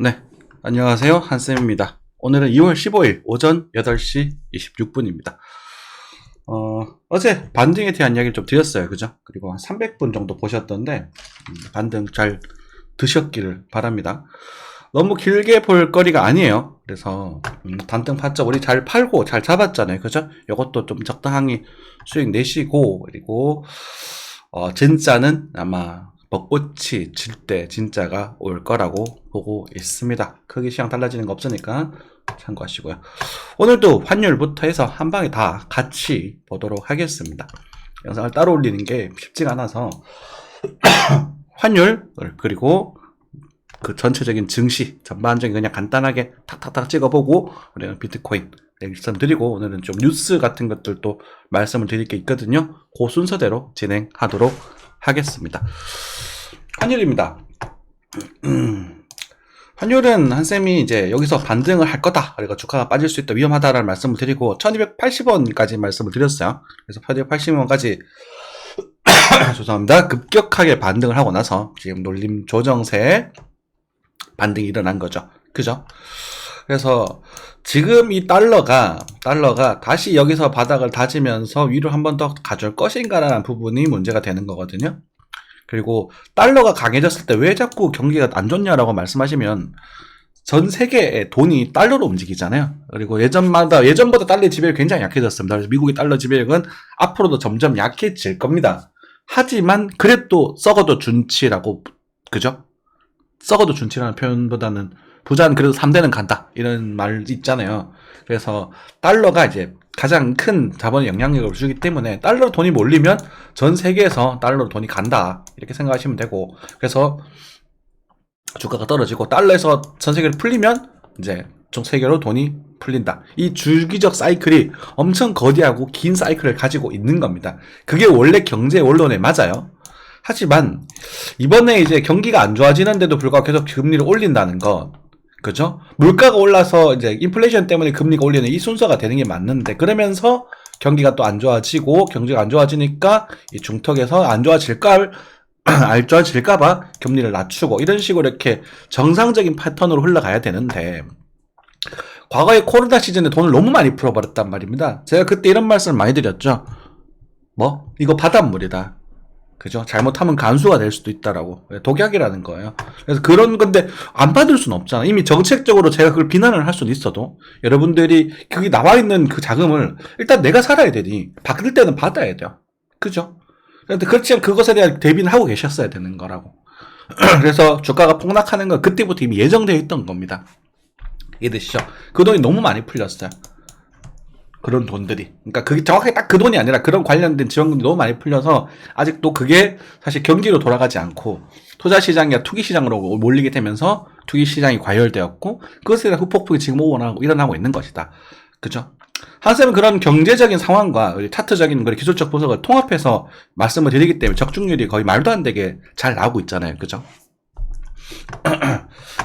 네, 안녕하세요. 한쌤입니다. 오늘은 2월 15일 오전 8시 26분입니다. 어제 반등에 대한 이야기를 좀 드렸어요. 그죠? 그리고 한 300분 정도 보셨던데, 반등 잘 드셨기를 바랍니다. 너무 길게 볼 거리가 아니에요. 그래서, 반등 파적 우리 잘 팔고 잘 잡았잖아요. 그죠? 이것도 좀 적당히 수익 내시고, 그리고, 진짜는 아마 벚꽃이 질 때 진짜가 올 거라고 보고 있습니다. 크게 시장 달라지는 거 없으니까 참고하시고요. 오늘도 환율부터 해서 한 방에 다 같이 보도록 하겠습니다. 영상을 따로 올리는 게 쉽지가 않아서 환율 그리고 그 전체적인 증시 전반적인 그냥 간단하게 탁탁탁 찍어보고 우리는 비트코인 말씀드리고 오늘은 좀 뉴스 같은 것들도 말씀을 드릴 게 있거든요. 그 순서대로 진행하도록 하겠습니다. 환율입니다. 환율은 한쌤이 이제 여기서 반등을 할 거다. 그리고 주가가 빠질 수 있다. 위험하다라는 말씀을 드리고 1280원까지 말씀을 드렸어요. 그래서 1280원까지 죄송합니다. 급격하게 반등을 하고 나서 지금 놀림 조정세 반등이 일어난 거죠. 그죠? 그래서 지금 이 달러가 다시 여기서 바닥을 다지면서 위로 한 번 더 가줄 것인가라는 부분이 문제가 되는 거거든요. 그리고 달러가 강해졌을 때 왜 자꾸 경기가 안 좋냐라고 말씀하시면 전 세계의 돈이 달러로 움직이잖아요. 그리고 예전보다 달러의 지배력이 굉장히 약해졌습니다. 그래서 미국의 달러 지배력은 앞으로도 점점 약해질 겁니다. 하지만 그래도 썩어도 준치라고, 그죠? 썩어도 준치라는 표현보다는 부자는 그래도 3대는 간다 이런 말 있잖아요. 그래서 달러가 이제 가장 큰 자본의 영향력을 주기 때문에 달러로 돈이 몰리면 전 세계에서 달러로 돈이 간다 이렇게 생각하시면 되고, 그래서 주가가 떨어지고 달러에서 전 세계로 풀리면 이제 전 세계로 돈이 풀린다. 이 주기적 사이클이 엄청 거대하고 긴 사이클을 가지고 있는 겁니다. 그게 원래 경제 원론에 맞아요. 하지만 이번에 이제 경기가 안 좋아지는데도 불구하고 계속 금리를 올린다는 거, 그죠? 물가가 올라서 이제 인플레이션 때문에 금리가 올리는 이 순서가 되는 게 맞는데, 그러면서 경기가 또 안 좋아지고 경제가 안 좋아지니까 이 중턱에서 안 좋아질까 봐 금리를 낮추고 이런 식으로 이렇게 정상적인 패턴으로 흘러가야 되는데, 과거에 코로나 시즌에 돈을 너무 많이 풀어버렸단 말입니다. 제가 그때 이런 말씀을 많이 드렸죠. 이거 바닷물이다. 그죠? 잘못하면 간수가 될 수도 있다라고. 독약이라는 거예요. 그래서 그런 건데 안 받을 수는 없잖아. 이미 정책적으로 제가 그걸 비난을 할 수는 있어도 여러분들이 거기 나와 있는 그 자금을 일단 내가 살아야 되니 받을 때는 받아야 돼요. 그죠? 그런데 그렇지만 그것에 대한 대비는 하고 계셨어야 되는 거라고. 그래서 주가가 폭락하는 건 그때부터 이미 예정되어 있던 겁니다. 이해되시죠? 그 돈이 너무 많이 풀렸어요. 그런 돈들이. 그러니까 그게 정확하게 딱 그 돈이 아니라 그런 관련된 지원금이 너무 많이 풀려서 아직도 그게 사실 경기로 돌아가지 않고 투자시장이나 투기시장으로 몰리게 되면서 투기시장이 과열되었고 그것에 대한 후폭풍이 지금 일어나고 있는 것이다. 그죠? 한쌤은 그런 경제적인 상황과 차트적인 기술적 분석을 통합해서 말씀을 드리기 때문에 적중률이 거의 말도 안 되게 잘 나오고 있잖아요. 그죠?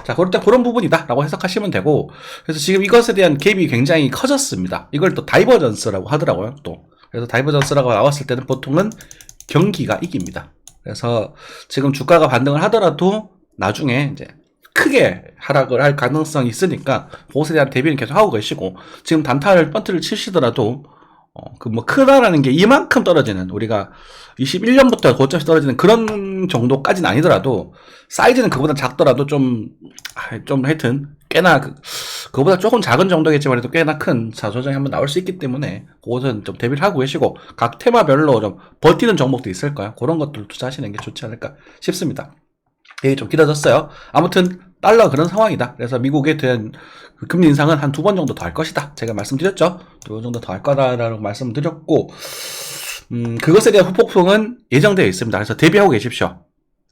자, 그럴 때 그런 부분이다라고 해석하시면 되고, 그래서 지금 이것에 대한 갭이 굉장히 커졌습니다. 이걸 또 다이버전스라고 하더라고요, 또. 그래서 다이버전스라고 나왔을 때는 보통은 경기가 이깁니다. 그래서 지금 주가가 반등을 하더라도 나중에 이제 크게 하락을 할 가능성이 있으니까 그것에 대한 대비는 계속 하고 계시고, 지금 단타를 번트를 치시더라도 크다라는 게 이만큼 떨어지는, 우리가 21년부터 고점에서 떨어지는 그런 정도까지는 아니더라도, 사이즈는 그보다 작더라도 하여튼, 꽤나, 그거보다 조금 작은 정도겠지만, 해도 꽤나 큰 자조정이 한번 나올 수 있기 때문에, 그것은 좀 대비를 하고 계시고, 각 테마별로 좀 버티는 종목도 있을 거예요. 그런 것들 투자하시는 게 좋지 않을까 싶습니다. 얘기 좀 길어졌어요. 아무튼, 달러 그런 상황이다. 그래서 미국에 대한 금리 인상은 한 2번 정도 더 할 것이다. 제가 말씀드렸죠. 2번 정도 더 할 거다라고 말씀드렸고, 그것에 대한 후폭풍은 예정되어 있습니다. 그래서 대비하고 계십시오.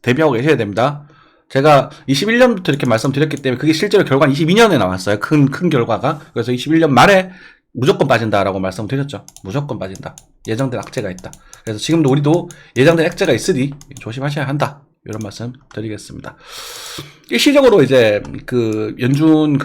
대비하고 계셔야 됩니다. 제가 21년부터 이렇게 말씀드렸기 때문에 그게 실제로 결과는 22년에 나왔어요. 큰 결과가. 그래서 21년 말에 무조건 빠진다라고 말씀드렸죠. 무조건 빠진다. 예정된 악재가 있다. 그래서 지금도 우리도 예정된 악재가 있으니 조심하셔야 한다. 이런 말씀 드리겠습니다. 일시적으로 이제 연준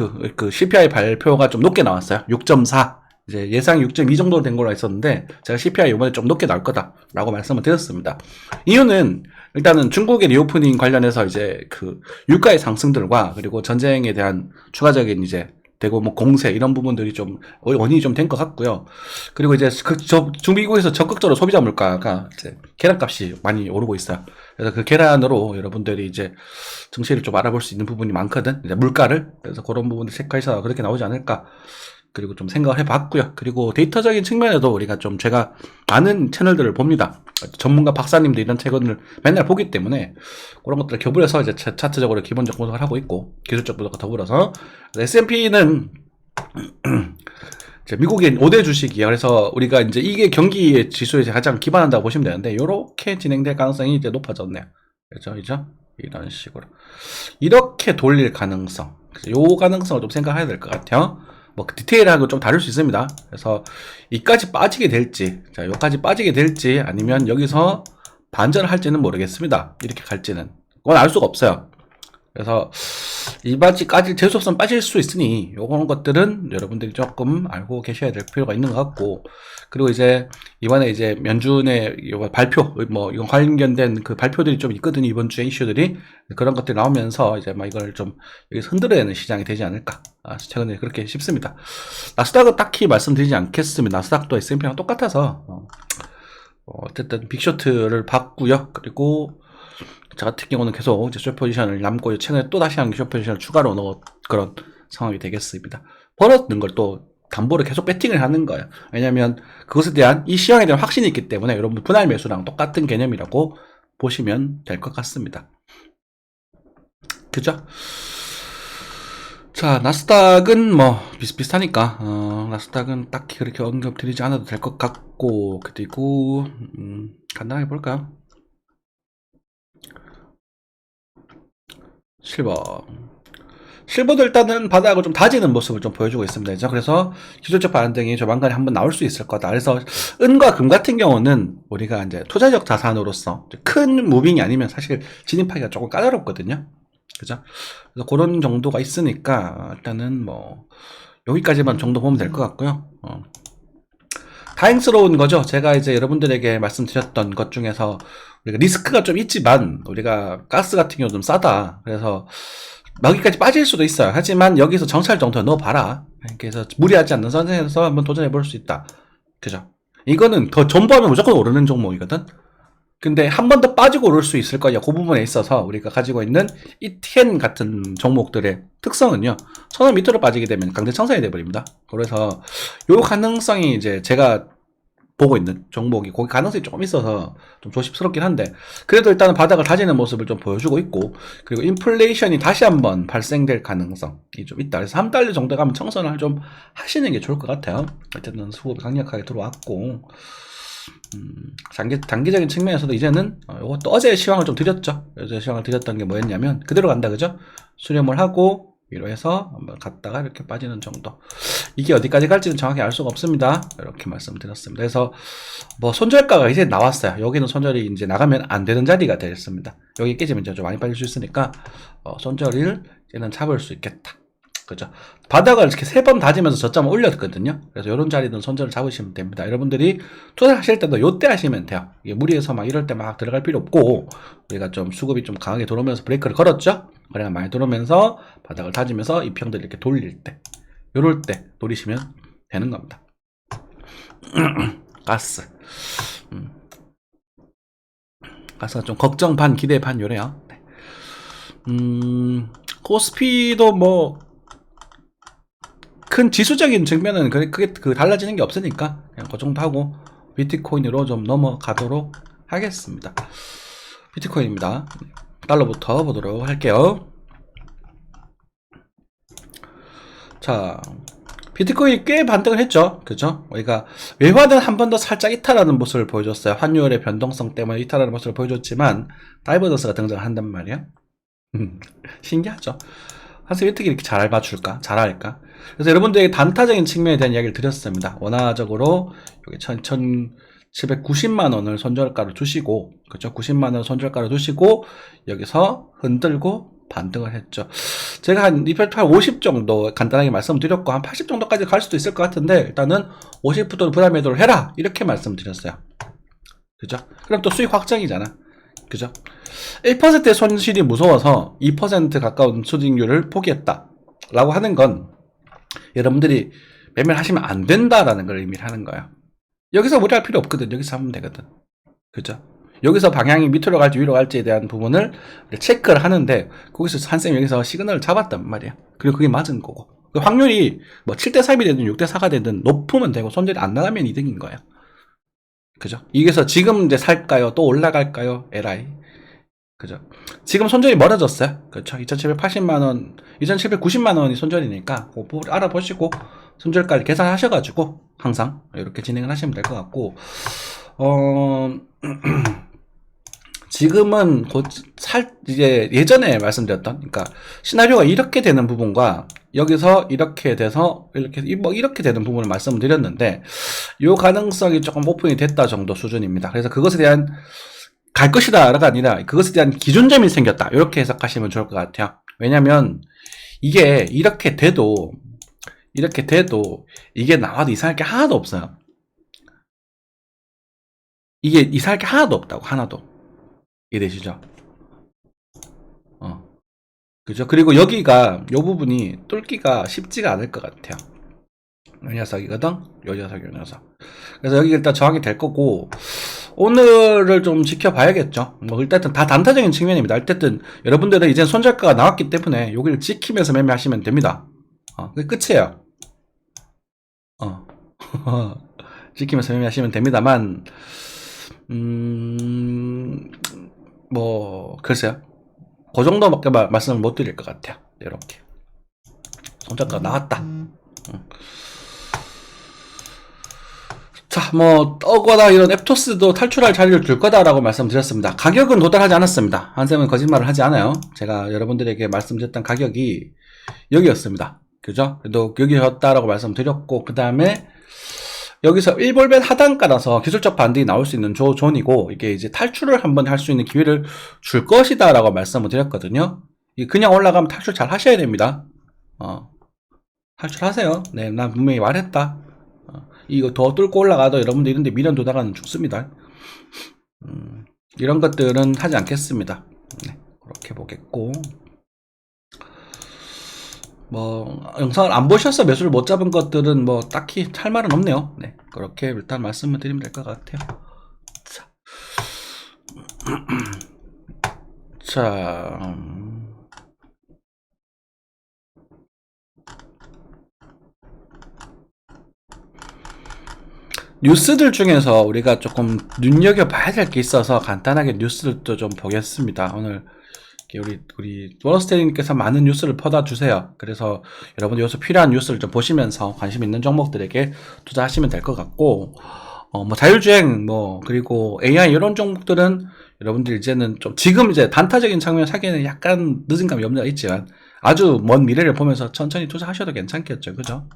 CPI 발표가 좀 높게 나왔어요. 6.4. 이제 예상이 6.2 정도 된 걸로 했었는데 제가 CPI 이번에 좀 높게 나올 거다라고 말씀을 드렸습니다. 이유는 일단은 중국의 리오프닝 관련해서 이제 그 유가의 상승들과 그리고 전쟁에 대한 추가적인 이제 되고 뭐 공세 이런 부분들이 좀 원인이 좀 된 것 같고요. 그리고 이제 중미국에서 적극적으로 소비자 물가가 이제 계란값이 많이 오르고 있어요. 그래서 그 계란으로 여러분들이 이제 정치를 좀 알아볼 수 있는 부분이 많거든. 이제 물가를. 그래서 그런 부분을 체크해서 그렇게 나오지 않을까. 그리고 좀 생각을 해봤고요. 그리고 데이터적인 측면에도 우리가 좀 제가 많은 채널들을 봅니다. 전문가 박사님들 이런 책을 맨날 보기 때문에 그런 것들을 교부해서 이제 차트적으로 기본적 분석을 하고 있고 기술적 분석과 더불어서 S&P는 미국인 5대 주식이에요. 그래서 우리가 이제 이게 경기의 지수에 가장 기반한다고 보시면 되는데 이렇게 진행될 가능성이 이제 높아졌네요. 그죠? 이런 식으로 이렇게 돌릴 가능성, 요 가능성을 좀 생각해야 될 것 같아요. 뭐 디테일하고 좀 다를 수 있습니다. 그래서 이까지 빠지게 될지, 자, 여기까지 빠지게 될지 아니면 여기서 반전을 할지는 모르겠습니다. 이렇게 갈지는 그건 알 수가 없어요. 그래서 이 바지까지 재수없으면 빠질 수 있으니 요런 것들은 여러분들이 조금 알고 계셔야 될 필요가 있는 것 같고, 그리고 이제 이번에 이제 연준의 발표 뭐 이건 관련된 그 발표들이 좀 있거든요. 이번 주에 이슈들이 그런 것들이 나오면서 이제 막 이걸 좀 여기서 흔들어내는 시장이 되지 않을까, 최근에 그렇게 싶습니다. 나스닥은 딱히 말씀드리지 않겠습니다. 나스닥도 S&P랑 똑같아서 어쨌든 빅쇼트를 봤고요. 그리고 저 같은 경우는 계속 이제 숏 포지션을 남고 최근에 또 다시 한 숏 포지션을 추가로 넣은 그런 상황이 되겠습니다. 벌어든 걸 또 담보를 계속 배팅을 하는 거예요. 왜냐면 그것에 대한 이 시황에 대한 확신이 있기 때문에 여러분 분할 매수랑 똑같은 개념이라고 보시면 될 것 같습니다. 그죠? 자, 나스닥은 뭐 비슷비슷하니까 나스닥은 딱히 그렇게 언급드리지 않아도 될 것 같고, 그리고 간단하게 볼까요? 실버도 일단은 바닥을 좀 다지는 모습을 좀 보여주고 있습니다. 그래서 기술적 반등이 조만간에 한번 나올 수 있을 거다. 그래서 은과 금 같은 경우는 우리가 이제 투자적 자산으로서 큰 무빙이 아니면 사실 진입하기가 조금 까다롭거든요. 그죠? 그래서 그런 정도가 있으니까 일단은 뭐 여기까지만 정도 보면 될 것 같고요. 다행스러운 거죠. 제가 이제 여러분들에게 말씀드렸던 것 중에서 우리가 리스크가 좀 있지만 우리가 가스 같은 경우 좀 싸다. 그래서 여기까지 빠질 수도 있어요. 하지만 여기서 정찰 정도 넣어봐라. 그래서 무리하지 않는 선에서 한번 도전해볼 수 있다. 그죠? 이거는 더 전부하면 무조건 오르는 종목이거든. 근데 한 번 더 빠지고 오를 수 있을 거야. 그 부분에 있어서 우리가 가지고 있는 ETN 같은 종목들의 특성은요, 1000원 밑으로 빠지게 되면 강제 청산이 돼버립니다. 그래서 요 가능성이 이제 제가 보고 있는 종목이 거기 가능성이 조금 있어서 좀 조심스럽긴 한데, 그래도 일단은 바닥을 다지는 모습을 좀 보여주고 있고, 그리고 인플레이션이 다시 한번 발생될 가능성이 좀 있다. 그래서 3달러 정도 가면 청산을 좀 하시는 게 좋을 것 같아요. 어쨌든 수급이 강력하게 들어왔고, 단기적인 측면에서도 이제는 이것도 어제 시황을 좀 드렸죠. 어제 시황을 드렸던 게 뭐였냐면 그대로 간다, 그죠? 수렴을 하고 위로 해서 한번 갔다가 이렇게 빠지는 정도. 이게 어디까지 갈지는 정확히 알 수가 없습니다. 이렇게 말씀드렸습니다. 그래서 뭐 손절가가 이제 나왔어요. 여기는 손절이 이제 나가면 안 되는 자리가 되었습니다. 여기 깨지면 이제 좀 많이 빠질 수 있으니까 손절을 이제는 잡을 수 있겠다. 그죠? 바닥을 이렇게 3번 다지면서 저점을 올렸거든요. 그래서 이런 자리는 손절을 잡으시면 됩니다. 여러분들이 투자하실 때도 요때 하시면 돼요. 이게 무리해서 막 이럴 때 막 들어갈 필요 없고, 우리가 좀 수급이 좀 강하게 들어오면서 브레이크를 걸었죠? 거래가 많이 들어오면서 바닥을 다지면서 입형들 이렇게 돌릴 때, 요럴 때 노리시면 되는 겁니다. 가스. 가스가 좀 걱정 반 기대 반 요래요. 네. 코스피도 뭐 큰 지수적인 측면은 크게 달라지는 게 없으니까 그냥 그 정도 하고 비트코인으로 좀 넘어가도록 하겠습니다. 비트코인입니다. 달러부터 보도록 할게요. 자, 비트코인이 꽤 반등을 했죠. 그죠? 우리가 외환은 한 번 더 살짝 이탈하는 모습을 보여줬어요. 환율의 변동성 때문에 이탈하는 모습을 보여줬지만 다이버전스가 등장한단 말이에요. 신기하죠? 한쌤 어떻게 이렇게 잘 맞출까? 잘할까? 그래서 여러분들에게 단타적인 측면에 대한 이야기를 드렸습니다. 원화적으로 여기 1790만원을 손절가로 두시고, 그렇죠? 90만원 손절가로 두시고 여기서 흔들고 반등을 했죠. 제가 한 50 정도 간단하게 말씀드렸고 한 80 정도까지 갈 수도 있을 것 같은데 일단은 50%는 부담 매도를 해라 이렇게 말씀드렸어요. 그죠? 그럼 또 수익 확정이잖아. 그죠? 1%의 손실이 무서워서 2% 가까운 수익률을 포기했다 라고 하는 건 여러분들이 매매를 하시면 안 된다라는 걸 의미를 하는 거예요. 여기서 무리할 필요 없거든. 여기서 하면 되거든. 그죠? 여기서 방향이 밑으로 갈지 위로 갈지에 대한 부분을 체크를 하는데 거기서 한쌤이 여기서 시그널을 잡았단 말이야. 그리고 그게 맞은 거고 그 확률이 뭐 7대3이 되든 6대4가 되든 높으면 되고 손절이 안 나가면 이득인 거예요. 그죠? 여기서 지금 이제 살까요? 또 올라갈까요? LI. 그죠? 지금 손절이 멀어졌어요. 그렇죠? 2,780만원, 2,790만원이 손절이니까 그거 알아보시고 손절까지 계산하셔가지고 항상 이렇게 진행을 하시면 될 것 같고 지금은 곧 이제 예전에 말씀드렸던 그러니까 시나리오가 이렇게 되는 부분과 여기서 이렇게 돼서 이렇게 되는 부분을 말씀을 드렸는데 요 가능성이 조금 오픈이 됐다 정도 수준입니다. 그래서 그것에 대한 갈 것이다가 아니라 그것에 대한 기준점이 생겼다 이렇게 해석하시면 좋을 것 같아요. 왜냐면 이게 이렇게 돼도 이게 나와도 이상할 게 하나도 없어요. 이게 이상할 게 하나도 없다고. 하나도 이해되시죠? 그죠? 그리고 여기가 요 부분이 뚫기가 쉽지가 않을 것 같아요. 요 녀석이거든? 요 녀석. 그래서 여기 일단 정확히 될 거고 오늘을 좀 지켜봐야겠죠. 뭐 일단 다 단타적인 측면입니다. 어쨌든 여러분들은 이제 손절가가 나왔기 때문에 여기를 지키면서 매매하시면 됩니다. 그게 끝이에요. 지키면서 매매하시면 됩니다만 뭐 글쎄요. 그 정도밖에 말씀을 못 드릴 것 같아요. 이렇게 손절가 나왔다. 자, 뭐 떠거나 이런 앱토스도 탈출할 자리를 줄 거다라고 말씀드렸습니다. 가격은 도달하지 않았습니다. 한쌤은 거짓말을 하지 않아요. 제가 여러분들에게 말씀드렸던 가격이 여기였습니다. 그죠? 그래도 여기였다라고 말씀드렸고 그 다음에 여기서 1볼벳 하단가라서 기술적 반등이 나올 수 있는 존이고 이게 이제 탈출을 한번 할 수 있는 기회를 줄 것이다 라고 말씀을 드렸거든요. 그냥 올라가면 탈출 잘 하셔야 됩니다. 탈출하세요. 네, 난 분명히 말했다. 이거 더 뚫고 올라가도 여러분들 이런데 미련 두다가는 죽습니다. 이런 것들은 하지 않겠습니다. 네, 그렇게 보겠고 뭐 영상을 안 보셔서 매수를 못 잡은 것들은 뭐 딱히 할 말은 없네요. 네, 그렇게 일단 말씀을 드리면 될 것 같아요. 자, 뉴스들 중에서 우리가 조금 눈여겨봐야 될 게 있어서 간단하게 뉴스들도 좀 보겠습니다. 오늘 우리 워러스테이님께서 많은 뉴스를 퍼다 주세요. 그래서 여러분 여기서 필요한 뉴스를 좀 보시면서 관심 있는 종목들에게 투자하시면 될 것 같고 뭐 자율주행 뭐 그리고 AI 이런 종목들은 여러분들 이제는 좀 지금 이제 단타적인 측면 사기에는 약간 늦은 감이 염려가 있지만 아주 먼 미래를 보면서 천천히 투자하셔도 괜찮겠죠. 그죠?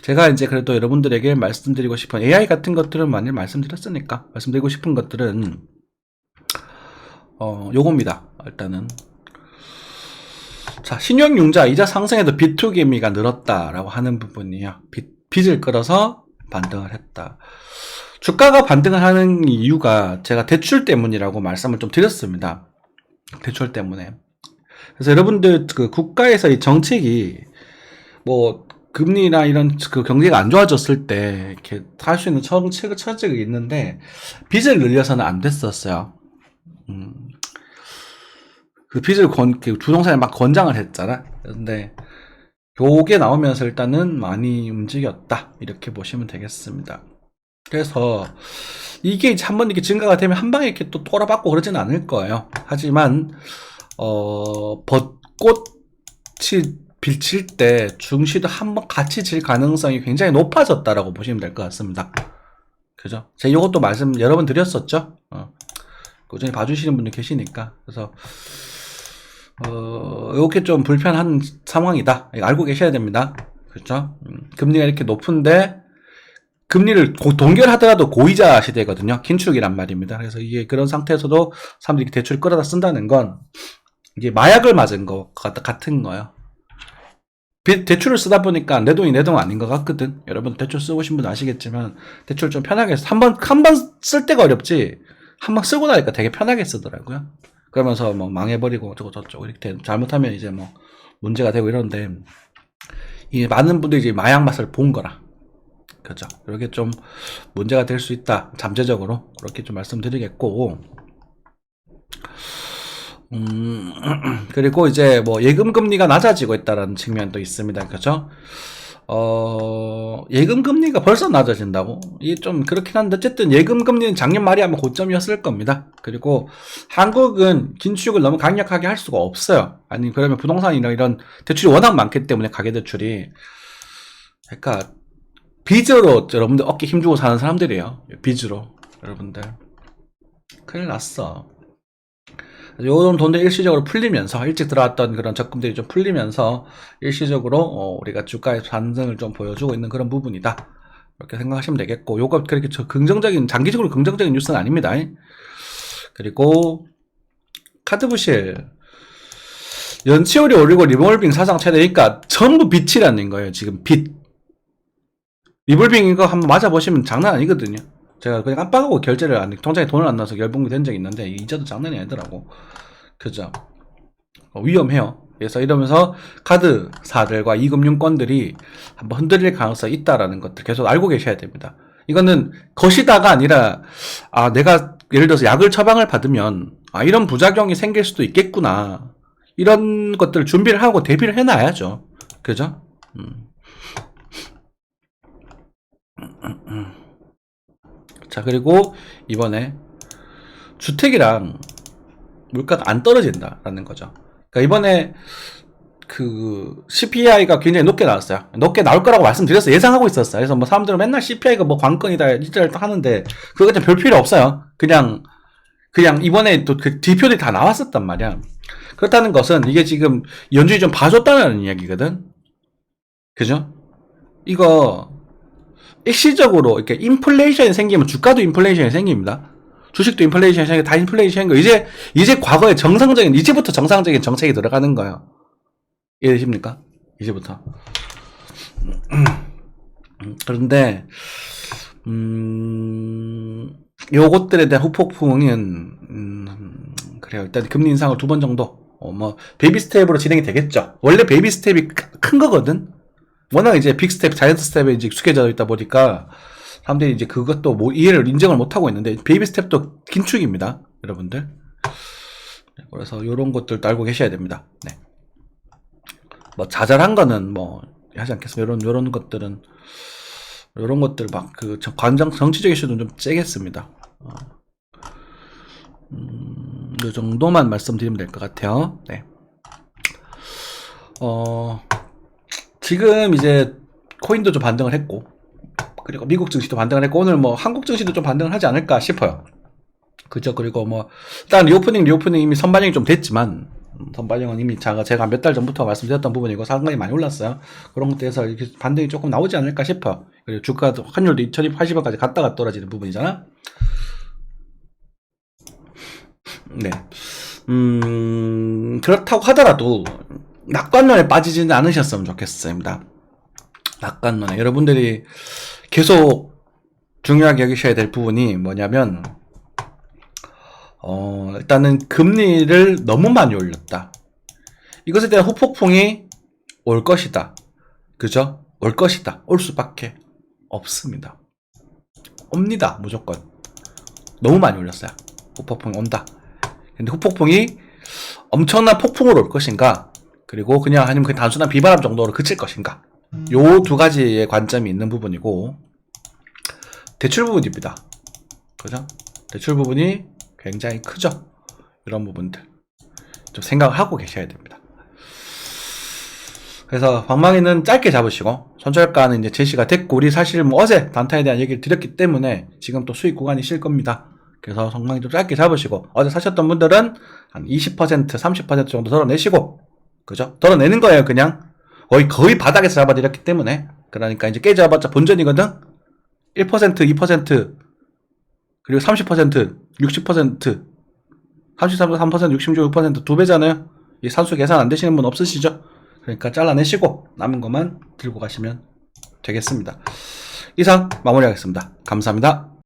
제가 이제 그래도 여러분들에게 말씀드리고 싶은 AI 같은 것들은 많이 말씀드렸으니까 말씀드리고 싶은 것들은 요겁니다. 일단은 자, 신용융자 이자 상승에도 비투기미가 늘었다라고 하는 부분이요. 빚을 끌어서 반등을 했다. 주가가 반등을 하는 이유가 제가 대출 때문이라고 말씀을 좀 드렸습니다. 대출 때문에. 그래서 여러분들 그 국가에서 이 정책이 뭐 금리나 이런 그 경기가 안 좋아졌을 때 이렇게 할 수 있는 정책이 있는데 빚을 늘려서는 안 됐었어요. 그 빚을 부동산에 막 권장을 했잖아. 근데 요게 나오면서 일단은 많이 움직였다 이렇게 보시면 되겠습니다. 그래서 이게 이제 한번 이렇게 증가가 되면 한 방에 이렇게 또 꼬라박고 그러지는 않을 거예요. 하지만 벚꽃이 빌칠 때 중시도 한번 같이 질 가능성이 굉장히 높아졌다라고 보시면 될 것 같습니다. 그죠? 제가 이것도 말씀 여러 번 드렸었죠. 꾸준히 봐주시는 분들 계시니까. 그래서 이렇게 좀 불편한 상황이다. 이거 알고 계셔야 됩니다. 그렇죠? 금리가 이렇게 높은데 금리를 동결하더라도 고이자 시대거든요. 긴축이란 말입니다. 그래서 이게 그런 상태에서도 사람들이 대출을 끌어다 쓴다는 건 이게 마약을 맞은 것 같은 거예요. 대출을 쓰다 보니까 내 돈이 내 돈 아닌 것 같거든. 여러분 대출 쓰고신 분 아시겠지만 대출 좀 편하게 한 번 쓸 때가 어렵지 한 번 쓰고 나니까 되게 편하게 쓰더라고요. 그러면서 뭐 망해버리고 어쩌고 저쩌고 이렇게 잘못하면 이제 뭐 문제가 되고 이러는데 이 많은 분들이 이제 마약 맛을 본 거라. 그죠. 이렇게 좀 문제가 될 수 있다. 잠재적으로 그렇게 좀 말씀드리겠고. 그리고 이제 뭐 예금 금리가 낮아지고 있다는 측면도 있습니다. 그죠? 예금 금리가 벌써 낮아진다고? 이게 좀 그렇긴 한데 어쨌든 예금 금리는 작년 말이 아마 고점이었을 겁니다. 그리고 한국은 긴축을 너무 강력하게 할 수가 없어요. 아니 그러면 부동산이나 이런 대출이 워낙 많기 때문에 가계대출이 그러니까 빚으로 여러분들 어깨 힘주고 사는 사람들이에요. 빚으로 여러분들 큰일 났어. 요런 돈들이 일시적으로 풀리면서 일찍 들어왔던 그런 적금들이 좀 풀리면서 일시적으로 우리가 주가의 반등을 좀 보여주고 있는 그런 부분이다. 이렇게 생각하시면 되겠고 요거 그렇게 긍정적인 장기적으로 긍정적인 뉴스는 아닙니다. 그리고 카드부실 연체율이 오르고 리볼빙 사상 최대니까 전부 빚이라는 거예요. 지금 빚 리볼빙 이거 한번 맞아보시면 장난 아니거든요. 제가 그냥 깜빡하고 결제를 안, 통장에 돈을 안 넣어서 열봉이 된 적이 있는데, 이자도 장난이 아니더라고. 그죠? 위험해요. 그래서 이러면서 카드사들과 이 금융권들이 한번 흔들릴 가능성이 있다라는 것들 계속 알고 계셔야 됩니다. 이거는 것이다가 아니라, 아, 내가 예를 들어서 약을 처방을 받으면, 아, 이런 부작용이 생길 수도 있겠구나. 이런 것들을 준비를 하고 대비를 해놔야죠. 그죠? 자, 그리고 이번에 주택이랑 물가가 안 떨어진다라는 거죠. 그러니까 이번에 그 CPI가 굉장히 높게 나왔어요. 높게 나올 거라고 말씀드렸어요. 예상하고 있었어요. 그래서 뭐 사람들은 맨날 CPI가 뭐 관건이다 이럴 하는데 그거 그냥 별 필요 없어요. 그냥 이번에 또 그 뒤표들이 다 나왔었단 말이야. 그렇다는 것은 이게 지금 연준이 좀 봐줬다는 이야기거든. 그죠? 이거 일시적으로 이렇게 인플레이션이 생기면 주가도 인플레이션이 생깁니다. 주식도 인플레이션이 생기고 다 인플레이션인 거예요. 이제 과거의 이제부터 정상적인 정책이 들어가는 거예요. 이해되십니까? 이제부터. 그런데 요것들에 대한 후폭풍은 그래요. 일단 금리 인상을 2번 정도 뭐 베이비 스텝으로 진행이 되겠죠. 원래 베이비 스텝이 큰 거거든. 워낙 이제 빅 스텝, 자이언트 스텝에 이제 익숙해져 있다 보니까 사람들이 이제 그것도 뭐 이해를 인정을 못 하고 있는데 베이비 스텝도 긴축입니다, 여러분들. 그래서 이런 것들도 알고 계셔야 됩니다. 네. 뭐 자잘한 거는 뭐 하지 않겠습니다. 이런 것들은 이런 것들 막 그 정치적 이슈는 좀 째겠습니다. 이 정도만 말씀드리면 될 것 같아요. 네. 지금 이제 코인도 좀 반등을 했고 그리고 미국 증시도 반등을 했고 오늘 뭐 한국 증시도 좀 반등을 하지 않을까 싶어요. 그죠? 그리고 뭐 일단 리오프닝 이미 선반영이 좀 됐지만 선반영은 이미 제가 몇 달 전부터 말씀드렸던 부분이고 상당히 많이 올랐어요. 그런 것들에서 이렇게 반등이 조금 나오지 않을까 싶어요. 그리고 주가도 환율도 2280원까지 갔다가 떨어지는 부분이잖아. 네. 그렇다고 하더라도 낙관론에 빠지지는 않으셨으면 좋겠습니다. 낙관론에 여러분들이 계속 중요하게 여기셔야 될 부분이 뭐냐면 일단은 금리를 너무 많이 올렸다. 이것에 대한 후폭풍이 올 것이다. 그죠? 올 것이다. 올 수밖에 없습니다. 옵니다. 무조건. 너무 많이 올렸어요. 후폭풍이 온다. 근데 후폭풍이 엄청난 폭풍으로 올 것인가? 그리고 그냥 아니면 그 단순한 비바람 정도로 그칠 것인가? 요 두 가지의 관점이 있는 부분이고 대출 부분입니다. 그죠? 대출 부분이 굉장히 크죠? 이런 부분들 좀 생각을 하고 계셔야 됩니다. 그래서 방망이는 짧게 잡으시고 손절가는 이제 제시가 됐고 우리 사실 뭐 어제 단타에 대한 얘기를 드렸기 때문에 지금 또 수익 구간이 실 겁니다. 그래서 방망이 좀 짧게 잡으시고 어제 사셨던 분들은 한 20%, 30% 정도 덜어내시고 그죠? 덜어내는 거예요. 그냥 거의 바닥에서 잡아드렸기 때문에 그러니까 이제 깨져봤자 본전이거든. 1%, 2%, 그리고 30%, 60%, 33%, 66%, 2배잖아요. 이 산수 계산 안 되시는 분 없으시죠? 그러니까 잘라내시고 남은 것만 들고 가시면 되겠습니다. 이상 마무리하겠습니다. 감사합니다.